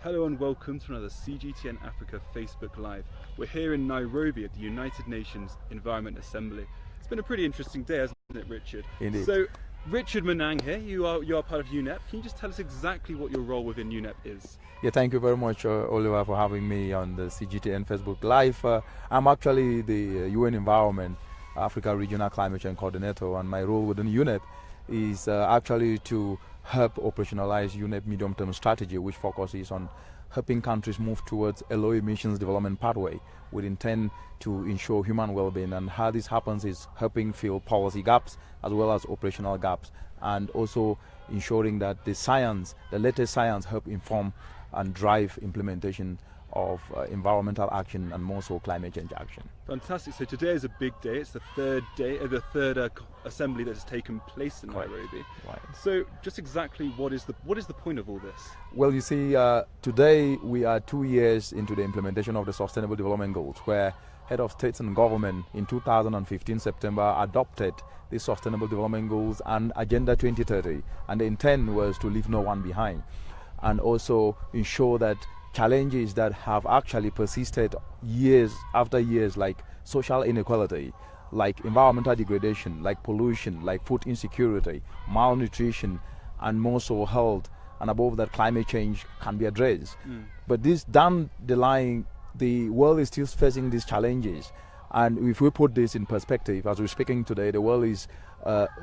Hello and welcome to another CGTN Africa Facebook Live. We're here in Nairobi at the United Nations Environment Assembly. It's been a pretty interesting day, hasn't it, Richard? Indeed. So, Richard Manang here, you are part of UNEP. Can you just tell us exactly what your role within UNEP is? Yeah, thank you very much, Oliver, for having me on the CGTN Facebook Live. I'm actually the UN Environment Africa Regional Climate Change Coordinator, and my role within UNEP is actually to help operationalize UNEP medium-term strategy, which focuses on helping countries move towards a low-emissions development pathway with intent to ensure human well-being. And how this happens is helping fill policy gaps as well as operational gaps, and also ensuring that the latest science help inform and drive implementation of environmental action and more so climate change action. Fantastic. So today is a big day. It's the third day, assembly that has taken place in Nairobi. Right. So just exactly what is the point of all this? Well, you see, today we are 2 years into the implementation of the Sustainable Development Goals, where head of states and government in 2015 September adopted the Sustainable Development Goals and Agenda 2030, and the intent was to leave no one behind, and also ensure that challenges that have actually persisted years after years, like social inequality, like environmental degradation, like pollution, like food insecurity, malnutrition, and more so health, and above that climate change, can be addressed. But this down the line, the world is still facing these challenges. And if we put this in perspective, as we're speaking today, the world is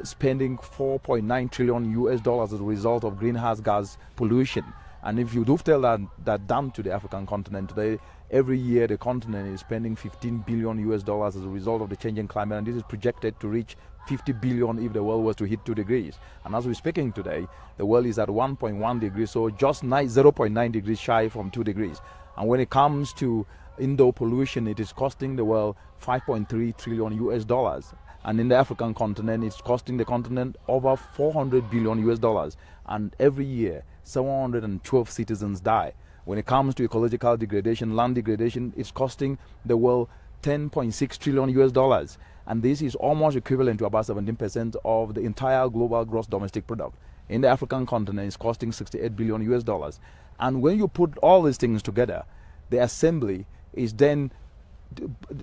spending $4.9 trillion US as a result of greenhouse gas pollution. And if you do tell that down to the African continent today, every year the continent is spending $15 billion US as a result of the changing climate, and this is projected to reach 50 billion if the world was to hit 2 degrees. And as we're speaking today, the world is at 1.1 degrees, so just 0.9 degrees shy from 2 degrees. And when it comes to indoor pollution, it is costing the world 5.3 trillion US. And in the African continent, it's costing the continent over 400 billion US. And every year, 712 citizens die. When it comes to ecological degradation, land degradation, it's costing the world 10.6 trillion US. And this is almost equivalent to about 17% of the entire global gross domestic product. In the African continent, it's costing 68 billion US. And when you put all these things together, the assembly is then,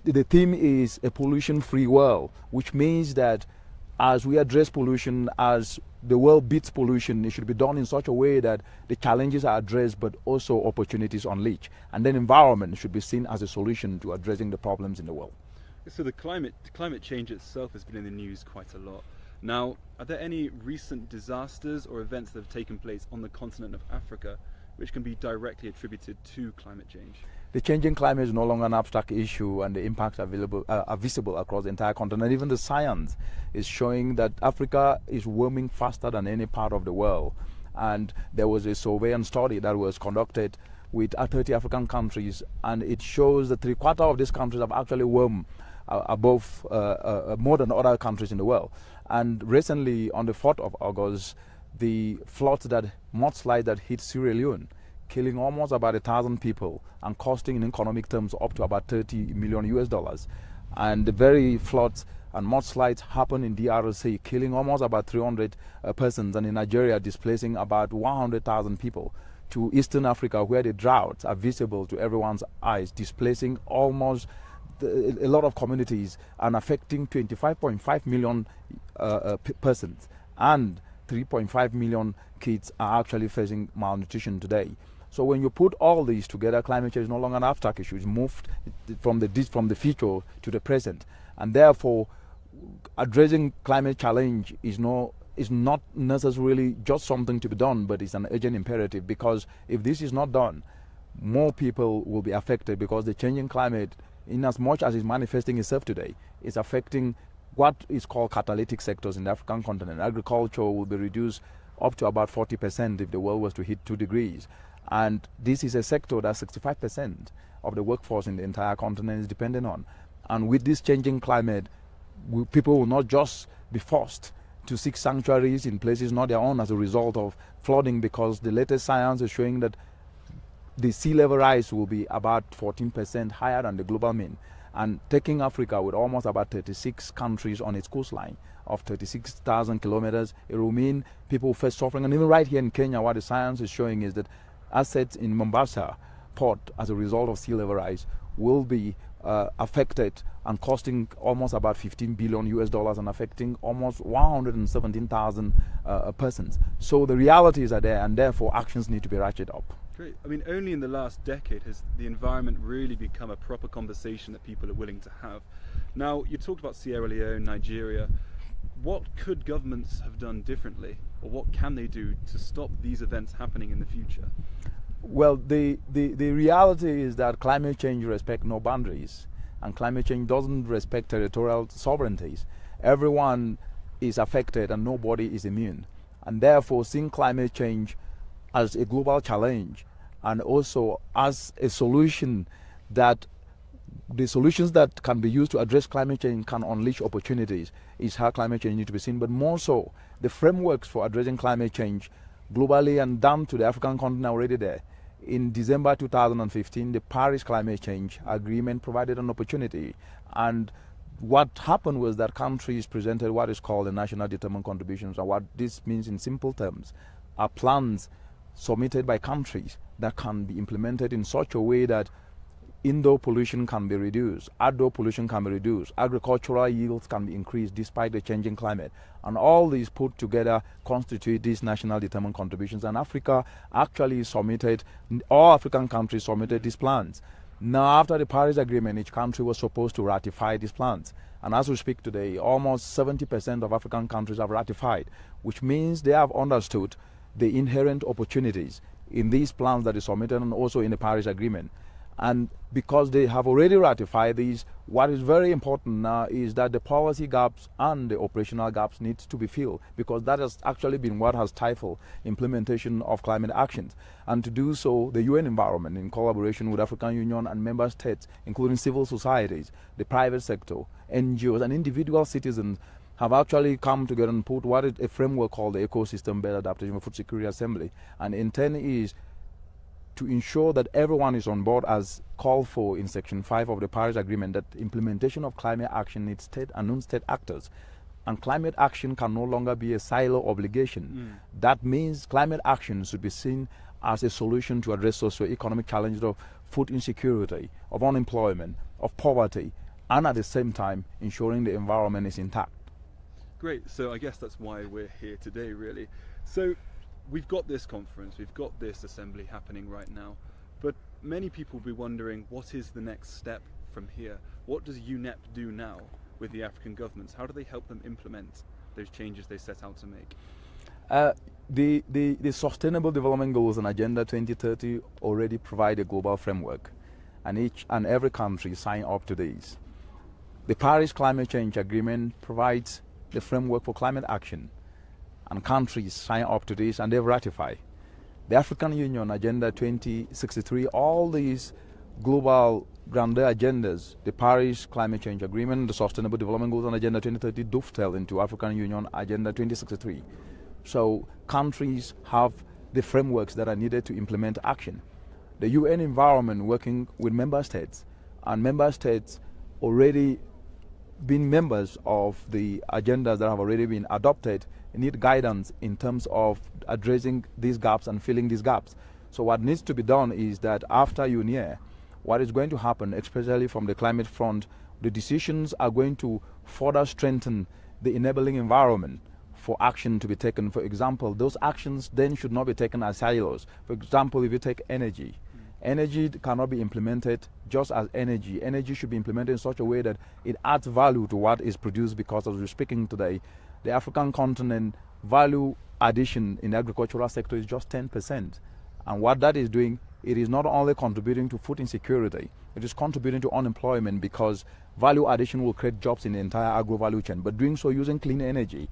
the theme is a pollution-free world, which means that as we address pollution, as the world beats pollution, it should be done in such a way that the challenges are addressed but also opportunities unleashed. And then environment should be seen as a solution to addressing the problems in the world. So the climate change itself has been in the news quite a lot. Now, are there any recent disasters or events that have taken place on the continent of Africa which can be directly attributed to climate change? The changing climate is no longer an abstract issue, and the impacts are visible across the entire continent. Even the science is showing that Africa is warming faster than any part of the world. And there was a survey and study that was conducted with 30 African countries, and it shows that 3/4 of these countries have actually warmed above more than other countries in the world. And recently, on the 4th of August, the mudslide that hit Sierra Leone, killing almost about 1,000 people and costing in economic terms up to about 30 million US. And the very floods and mudslides happen in DRC, killing almost about 300 persons, and in Nigeria displacing about 100,000 people, to Eastern Africa, where the droughts are visible to everyone's eyes, displacing almost a lot of communities and affecting 25.5 million persons, and 3.5 million kids are actually facing malnutrition today. So when you put all these together, climate change is no longer an abstract issue. It's moved from the future to the present, and therefore addressing climate challenge is not necessarily just something to be done, but it's an urgent imperative, because if this is not done, more people will be affected, because the changing climate, in as much as it's manifesting itself today, is affecting what is called catalytic sectors in the African continent. Agriculture will be reduced up to about 40% if the world was to hit 2 degrees. And this is a sector that 65% of the workforce in the entire continent is dependent on. And with this changing climate, people will not just be forced to seek sanctuaries in places not their own as a result of flooding, because the latest science is showing that the sea level rise will be about 14% higher than the global mean. And taking Africa with almost about 36 countries on its coastline of 36,000 kilometers, it will mean people face suffering. And even right here in Kenya, what the science is showing is that assets in Mombasa port as a result of sea level rise will be affected and costing almost about $15 billion and affecting almost 117,000 persons. So the realities are there, and therefore actions need to be ratcheted up. Great. I mean, only in the last decade has the environment really become a proper conversation that people are willing to have. Now, you talked about Sierra Leone, Nigeria. What could governments have done differently, or what can they do to stop these events happening in the future? Well, the reality is that climate change respects no boundaries, and climate change doesn't respect territorial sovereignties. Everyone is affected and nobody is immune. And therefore, seeing climate change as a global challenge and also as a solution, that the solutions that can be used to address climate change can unleash opportunities, is how climate change needs to be seen. But more so, the frameworks for addressing climate change globally and down to the African continent are already there. In December 2015, the Paris Climate Change Agreement provided an opportunity, and what happened was that countries presented what is called the national determined contributions, and what this means in simple terms are plans submitted by countries that can be implemented in such a way that indoor pollution can be reduced, outdoor pollution can be reduced, agricultural yields can be increased despite the changing climate. And all these put together constitute these national determined contributions. And Africa actually submitted, all African countries submitted these plans. Now, after the Paris Agreement, each country was supposed to ratify these plans. And as we speak today, almost 70% of African countries have ratified, which means they have understood the inherent opportunities in these plans that is submitted and also in the Paris Agreement. And because they have already ratified these, what is very important now is that the policy gaps and the operational gaps need to be filled, because that has actually been what has stifled implementation of climate actions. And to do so, the UN environment, in collaboration with African Union and member states, including civil societies, the private sector, NGOs, and individual citizens, have actually come together and put what is a framework called the Ecosystem-Based Adaptation for Food Security Assembly. And intent is to ensure that everyone is on board, as called for in Section 5 of the Paris Agreement, that implementation of climate action needs state and non-state actors. And climate action can no longer be a silo obligation. That means climate action should be seen as a solution to address socio-economic challenges of food insecurity, of unemployment, of poverty, and at the same time ensuring the environment is intact. Great, so I guess that's why we're here today, really. So we've got this conference, we've got this assembly happening right now, but many people will be wondering, what is the next step from here? What does UNEP do now with the African governments? How do they help them implement those changes they set out to make? The Sustainable Development Goals and Agenda 2030 already provide a global framework, and each and every country sign up to these. The Paris Climate Change Agreement provides the framework for climate action, and countries sign up to this and they've ratified. The African Union Agenda 2063, all these global grandeur agendas, the Paris Climate Change Agreement, the Sustainable Development Goals and Agenda 2030 dovetail into African Union Agenda 2063. So countries have the frameworks that are needed to implement action. The UN environment working with member states, and member states already being members of the agendas that have already been adopted, need guidance in terms of addressing these gaps and filling these gaps. So what needs to be done is that after UNEP, what is going to happen, especially from the climate front, the decisions are going to further strengthen the enabling environment for action to be taken. For example, those actions then should not be taken as silos. For example, if you take energy, energy cannot be implemented just as energy. Energy should be implemented in such a way that it adds value to what is produced, because as we're speaking today, the African continent value addition in the agricultural sector is just 10%. And what that is doing, it is not only contributing to food insecurity, it is contributing to unemployment, because value addition will create jobs in the entire agro value chain. But doing so using clean energy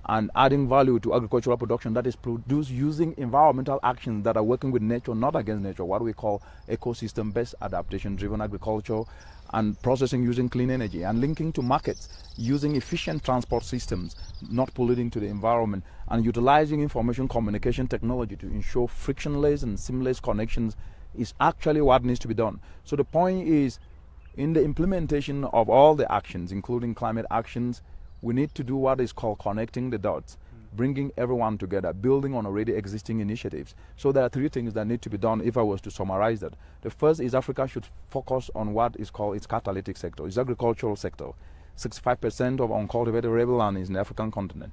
and adding value to agricultural production that is produced using environmental actions that are working with nature, not against nature, what we call ecosystem-based adaptation-driven agriculture, and processing using clean energy, and linking to markets using efficient transport systems, not polluting to the environment, and utilizing information communication technology to ensure frictionless and seamless connections is actually what needs to be done. So the point is, in the implementation of all the actions, including climate actions, we need to do what is called connecting the dots bringing everyone together, building on already existing initiatives. So there are three things that need to be done if I was to summarize that. The first is Africa should focus on what is called its catalytic sector, its agricultural sector. 65% of uncultivated arable land is in the African continent.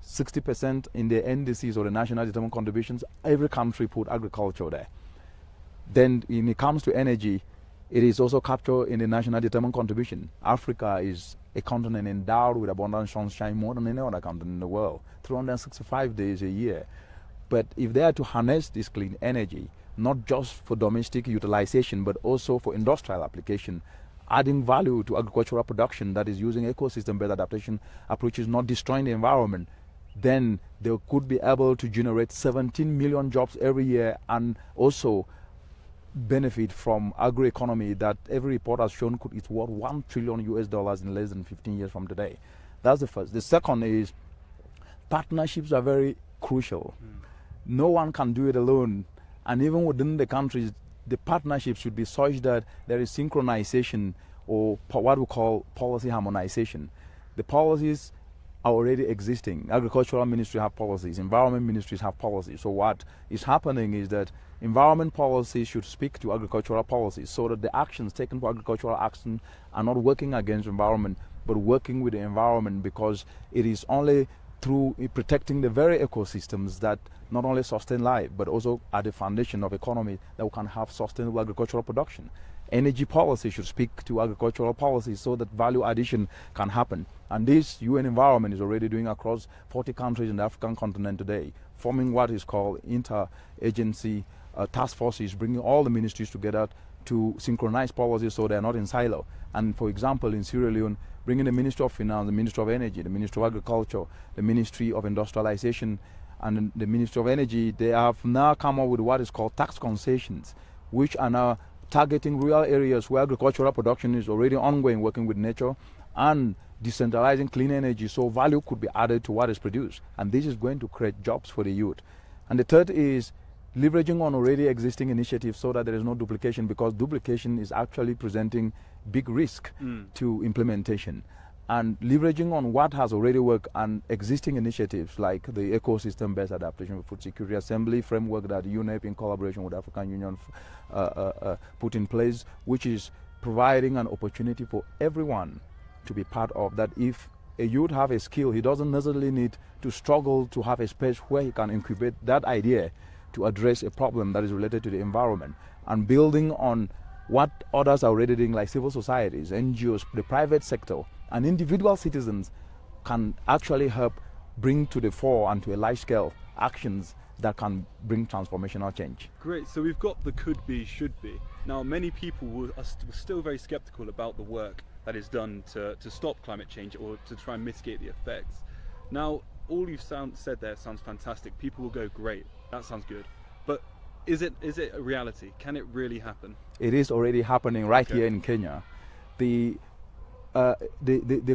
60% in the NDCs, or the national determined contributions. Every country put agriculture there. Then when it comes to energy, it is also captured in the national determined contribution. Africa is a continent endowed with abundant sunshine more than any other continent in the world, 365 days a year. But if they are to harness this clean energy, not just for domestic utilization, but also for industrial application, adding value to agricultural production that is using ecosystem-based adaptation approaches, not destroying the environment, then they could be able to generate 17 million jobs every year, and also benefit from agroeconomy that every report has shown is worth $1 trillion in less than 15 years from today. That's the first. The second is partnerships are very crucial. No one can do it alone, and even within the countries, the partnerships should be such that there is synchronization, or what we call policy harmonization. The policies are already existing. Agricultural ministry have policies, environment ministries have policies. So what is happening is that environment policies should speak to agricultural policies, so that the actions taken for agricultural action are not working against environment, but working with the environment, because it is only through protecting the very ecosystems that not only sustain life, but also are the foundation of economy that we can have sustainable agricultural production. Energy policy should speak to agricultural policies so that value addition can happen. And this UN Environment is already doing across 40 countries in the African continent today, forming what is called interagency task forces, bringing all the ministries together to synchronize policies so they're not in silo. And for example, in Sierra Leone, bringing the Ministry of Finance, the Ministry of Energy, the Ministry of Agriculture, the Ministry of Industrialization, and the Ministry of Energy, they have now come up with what is called tax concessions, which are now targeting rural areas where agricultural production is already ongoing, working with nature, and decentralizing clean energy so value could be added to what is produced. And this is going to create jobs for the youth. And the third is leveraging on already existing initiatives so that there is no duplication, because duplication is actually presenting big risk to implementation. And leveraging on what has already worked and existing initiatives like the ecosystem-based adaptation for food security assembly framework that UNEP in collaboration with the African Union put in place, which is providing an opportunity for everyone to be part of that. If a youth have a skill, he doesn't necessarily need to struggle to have a space where he can incubate that idea to address a problem that is related to the environment, and building on what others are already doing, like civil societies, NGOs, the private sector, and individual citizens can actually help bring to the fore and to a large scale actions that can bring transformational change. Great, so we've got the could be, should be. Now many people are still very skeptical about the work that is done to stop climate change or to try and mitigate the effects. Now all you've said there sounds fantastic. People will go, great, that sounds good. But is it a reality? Can it really happen? It is already happening right here in Kenya. The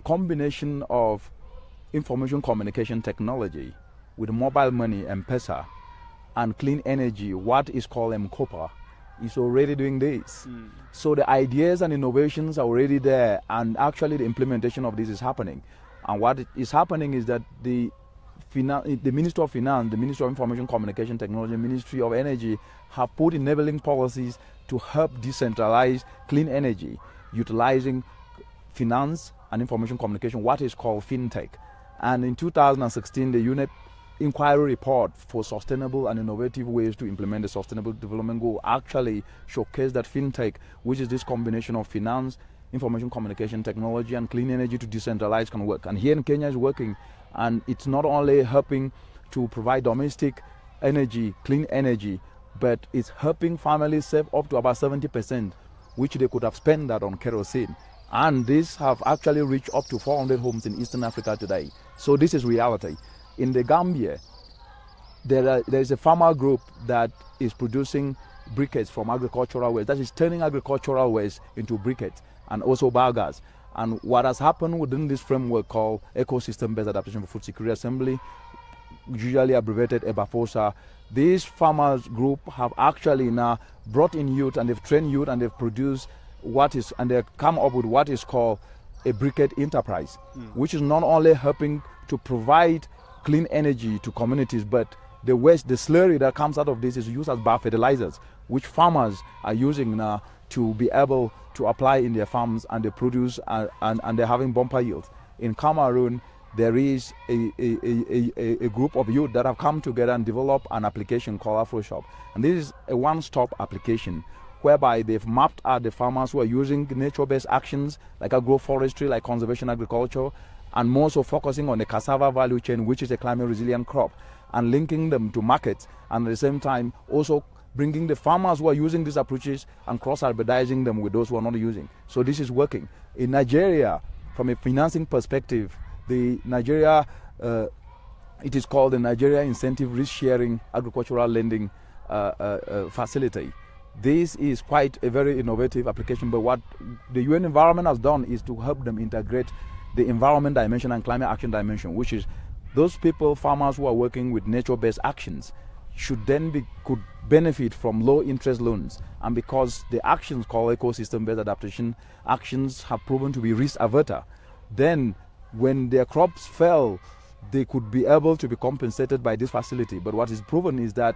combination of information communication technology with mobile money, M-Pesa, and clean energy, what is called M-Kopa, is already doing this. So the ideas and innovations are already there, and actually the implementation of this is happening. And what is happening is that the Ministry of Finance, the Ministry of Information Communication Technology, Ministry of Energy have put enabling policies to help decentralize clean energy, utilizing finance and information communication, what is called fintech. And in 2016, the UNEP inquiry report for sustainable and innovative ways to implement the Sustainable Development Goal actually showcased that fintech, which is this combination of finance, information communication technology, and clean energy to decentralize, can work. And here in Kenya is working, and it's not only helping to provide domestic energy, clean energy, but it's helping families save up to about 70%, which they could have spent that on kerosene. And these have actually reached up to 400 homes in Eastern Africa today. So this is reality. In the Gambia, there is a farmer group that is producing briquettes from agricultural waste, that is turning agricultural waste into briquettes and also biogas. And what has happened within this framework called ecosystem-based adaptation for food security assembly, usually abbreviated EBAFOSA, these farmers group have actually now brought in youth, and they've trained youth, and they've produced and they've come up with what is called a briquette enterprise, which is not only helping to provide clean energy to communities, but the waste, the slurry that comes out of this is used as biofertilizers, which farmers are using now to be able to apply in their farms, and they produce and they're having bumper yields. In Cameroon, there is a group of youth that have come together and developed an application called AfroShop. And this is a one-stop application whereby they've mapped out the farmers who are using nature-based actions like agroforestry, like conservation agriculture, and more so focusing on the cassava value chain, which is a climate-resilient crop, and linking them to markets, and at the same time also bringing the farmers who are using these approaches and cross-hybridizing them with those who are not using. So this is working. In Nigeria, from a financing perspective, it is called the Nigeria Incentive Risk Sharing Agricultural Lending Facility. This is quite a very innovative application, but what the UN Environment has done is to help them integrate the environment dimension and climate action dimension, which is those people, farmers who are working with nature-based actions, could benefit from low interest loans. And because the actions called ecosystem-based adaptation actions have proven to be risk averter, then when their crops fell, they could be able to be compensated by this facility. But what is proven is that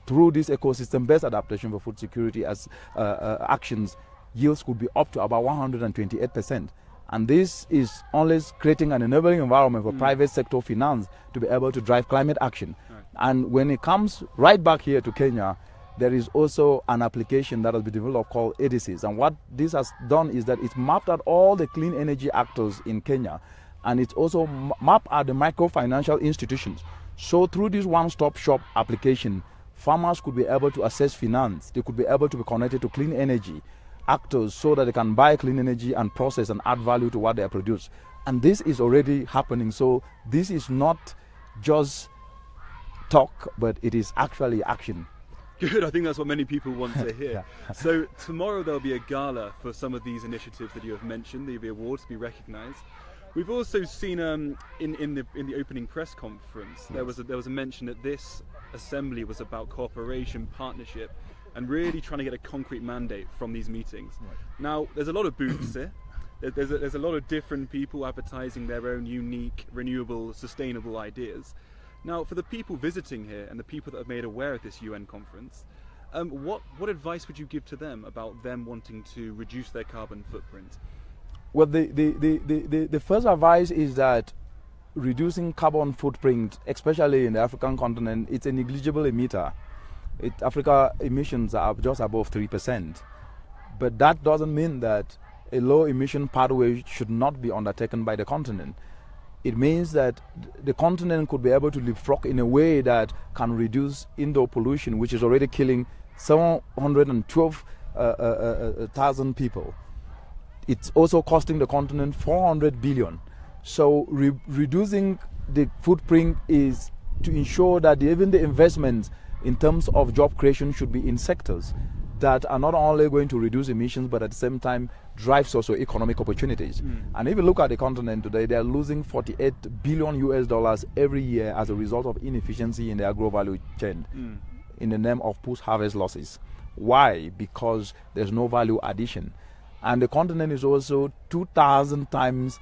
through this ecosystem-based adaptation for food security as actions, yields could be up to about 128%. And this is only creating an enabling environment for private sector finance to be able to drive climate action. Right. And when it comes right back here to Kenya, there is also an application that has been developed called EDISIS. And what this has done is that it's mapped out all the clean energy actors in Kenya, and it's also mapped out the microfinancial institutions. So through this one-stop shop application, farmers could be able to access finance. They could be able to be connected to clean energy actors so that they can buy clean energy and process and add value to what they produce. And this is already happening. So this is not just talk, but it is actually action. Good, I think that's what many people want to hear. Yeah. So tomorrow there'll be a gala for some of these initiatives that you have mentioned. There'll be awards to be recognised. We've also seen in the opening press conference, there was a mention that this assembly was about cooperation, partnership, and really trying to get a concrete mandate from these meetings. Right. Now, there's a lot of booths here. There's a lot of different people advertising their own unique, renewable, sustainable ideas. Now, for the people visiting here and the people that are made aware of this UN conference, what advice would you give to them about them wanting to reduce their carbon footprint? Well, the first advice is that reducing carbon footprint, especially in the African continent, it's a negligible emitter. Africa emissions are just above 3%. But that doesn't mean that a low emission pathway should not be undertaken by the continent. It means that the continent could be able to leapfrog in a way that can reduce indoor pollution, which is already killing 712,000 people. It's also costing the continent 400 billion. So reducing the footprint is to ensure that even the investments in terms of job creation should be in sectors that are not only going to reduce emissions, but at the same time drive socio-economic opportunities. And if you look at the continent today, they are losing $48 billion every year as a result of inefficiency in the agro-value chain in the name of post-harvest losses. Why? Because there's no value addition. And the continent is also 2,000 times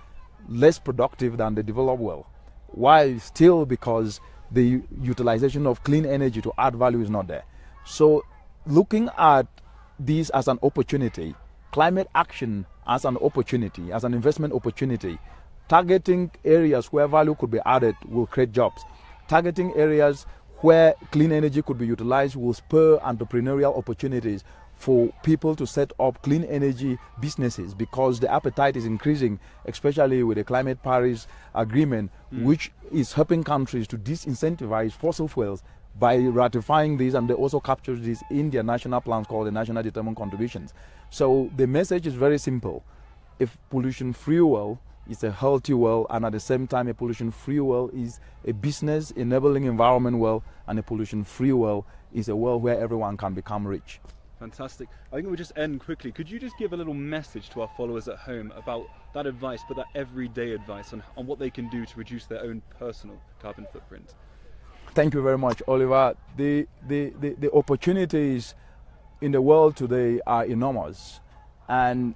less productive than the developed world. Why? Still because the utilization of clean energy to add value is not there. So looking at this as an opportunity, climate action as an opportunity, as an investment opportunity, targeting areas where value could be added will create jobs. Targeting areas where clean energy could be utilized will spur entrepreneurial opportunities for people to set up clean energy businesses, because the appetite is increasing, especially with the Climate Paris Agreement, which is helping countries to disincentivize fossil fuels by ratifying these, and they also capture this in their national plans called the National Determined Contributions. So the message is very simple. If pollution-free world is a healthy world, and at the same time a pollution-free world is a business-enabling environment world, and a pollution-free world is a world where everyone can become rich. Fantastic. I think we'll just end quickly. Could you just give a little message to our followers at home about that advice, but that everyday advice on what they can do to reduce their own personal carbon footprint? Thank you very much, Oliver. The opportunities in the world today are enormous. And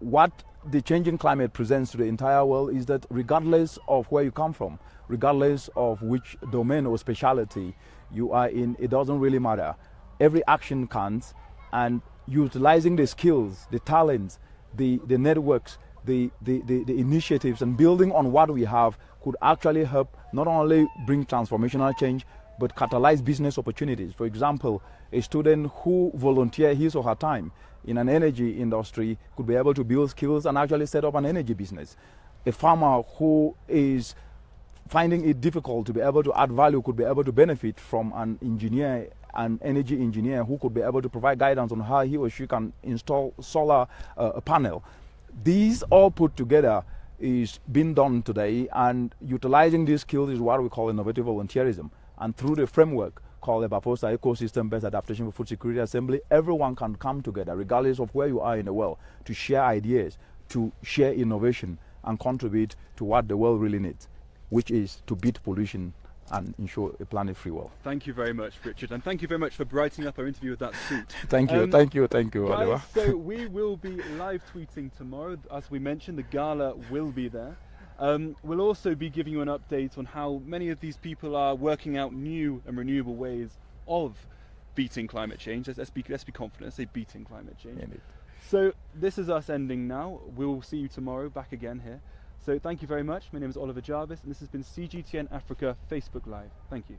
what the changing climate presents to the entire world is that regardless of where you come from, regardless of which domain or specialty you are in, it doesn't really matter. Every action counts, and utilizing the skills, the talents, the networks, the initiatives, and building on what we have could actually help not only bring transformational change, but catalyze business opportunities. For example, a student who volunteers his or her time in an energy industry could be able to build skills and actually set up an energy business. A farmer who is finding it difficult to be able to add value could be able to benefit from an engineer, an energy engineer, who could be able to provide guidance on how he or she can install solar panel. These all put together is being done today, and utilizing these skills is what we call innovative volunteerism. And through the framework called the Bafosa Ecosystem-Based Adaptation for Food Security Assembly, everyone can come together, regardless of where you are in the world, to share ideas, to share innovation, and contribute to what the world really needs, which is to beat pollution and ensure a planet-free world. Thank you very much, Richard, and thank you very much for brightening up our interview with that suit. Thank you, thank you, Oliver. Guys, so we will be live tweeting tomorrow. As we mentioned, the gala will be there. We'll also be giving you an update on how many of these people are working out new and renewable ways of beating climate change. Let's be confident, let's say beating climate change. Indeed. So this is us ending now. We'll see you tomorrow, back again here. So thank you very much. My name is Oliver Jarvis, and this has been CGTN Africa Facebook Live. Thank you.